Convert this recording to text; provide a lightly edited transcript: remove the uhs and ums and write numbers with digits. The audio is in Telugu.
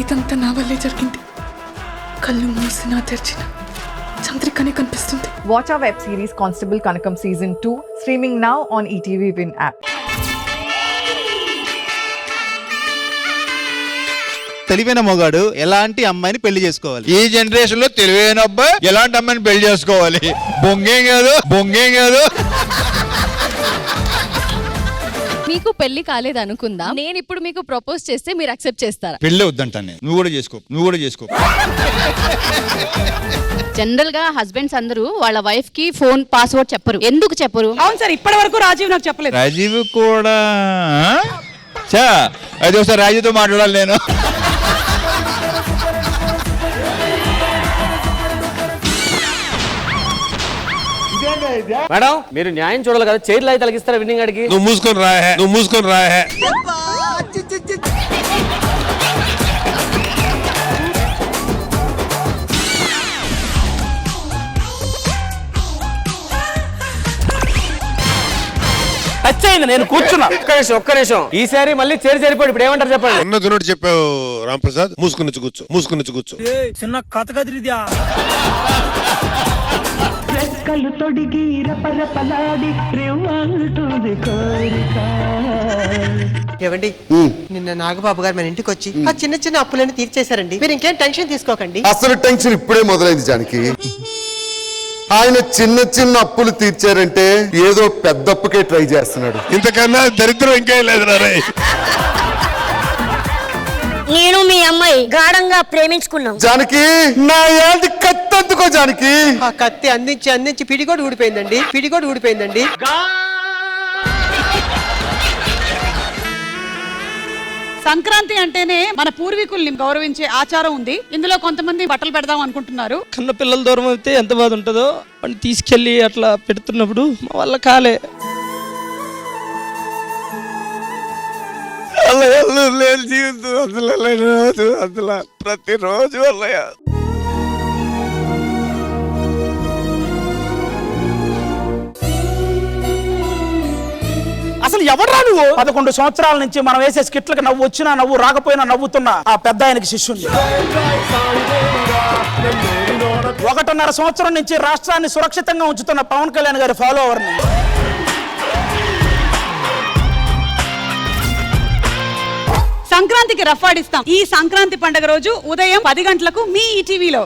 ఇదంతా నా వల్లే జరిగింది. కళ్ళు మూసినా తెరిచిన చంద్రికనే కనిపిస్తుంది. Watch our web series Constable Kanakam Season 2 streaming now on ETV Win app. తెలివైన మొగాడు ఎలాంటి అమ్మాయిని పెళ్లి చేసుకోవాలి? ఈ జనరేషన్ లో తెలివైన అబ్బాయి ఎలాంటి అమ్మాయిని పెళ్లి చేసుకోవాలి? బొంగేం కాదు. మీకు పెళ్లి కాలేదు అనుకుందా, నేను ఇప్పుడు మీకు ప్రపోజ్ చేస్తే మీరు అక్సెప్ట్ చేస్తారా? పెళ్ళి వద్దంటాను నేను. నువ్వు కూడా చేసుకో. జనరల్ గా హస్బెండ్స్ అందరూ వాళ్ళ వైఫ్ కి ఫోన్ పాస్వర్డ్ చెప్పరు. ఎందుకు చెప్పరు? అవును సార్, ఇప్పటి వరకు రాజీవ్ నాకు చెప్పలేదు. రాజీవ్ కూడా అయితే ఒకసారి రాజీవ్తో మాట్లాడాలి నేను. మేడం మీరు న్యాయం చూడాలి కదా, చైర్లు అయితే తలగిస్తారా విన్నింగ్ అడిగి? నువ్వు మూసుకొని రాయే. టచ్ అయింది, నేను కూర్చున్నా. ఒక్క నిమిషం ఈసారి మళ్ళీ చేరిపోయి ఇప్పుడు ఏమంటారు చెప్పండి. ఉన్నది చెప్పావు రాంప్రసాద్. మూసుకుని కూర్చో. చిన్న కథ కదిరిద్యా. రెక్కలు తొడిగి రపరపలాడి రేవాడుతుంది కోరిక. ఏవండి, నిన్న నాగబాబు గారు మన ఇంటికి వచ్చి ఆ చిన్న చిన్న అప్పులన్నీ తీర్చేశారండి. మీరు ఇంకేం టెన్షన్ తీసుకోకండి. అసలు టెన్షన్ ఇప్పుడే మొదలైంది జానకి. ఆయన చిన్న చిన్న అప్పులు తీర్చారంటే ఏదో పెద్ద అప్పుకే ట్రై చేస్తున్నాడు. ఇంతకన్నా దరిద్రం ఇంకా లేదు. నేను మీ అమ్మాయి గాఢంగా ప్రేమించుకున్నాం. జానకి, నా ఏది కత్తి అందుకో జానకి. ఆ కత్తి అందించి పిడిగోడు ఊడిపోయిందండి. సంక్రాంతి అంటేనే మన పూర్వీకుల్ని గౌరవించే ఆచారం ఉంది. ఇందులో కొంతమంది బట్టలు పెడదాం అనుకుంటున్నారు. కన్న పిల్లల దూరం అయితే ఎంత బాధ ఉంటుందో అని తీసుకెళ్లి అట్లా పెడుతున్నప్పుడు మా వల్ల కాలే. జీవితం అసలు ప్రతిరోజు వల్లయ్య. అసలు ఎవడ్రా నువ్వు? 11 సంవత్సరాల నుంచి మనం వేసే స్కిట్లకు నవ్వు వచ్చినా నవ్వు రాకపోయినా నవ్వుతున్నా ఆ పెద్ద ఆయనకి శిష్యుని. 1.5 సంవత్సరం నుంచి రాష్ట్రాన్ని సురక్షితంగా ఉంచుతున్న పవన్ కళ్యాణ్ గారి ఫాలోవర్ని. సంక్రాంతికి రఫ్ ఆడిస్తాం. ఈ సంక్రాంతి పండుగ రోజు ఉదయం 10 గంటలకు మీ ఈటీవీలో.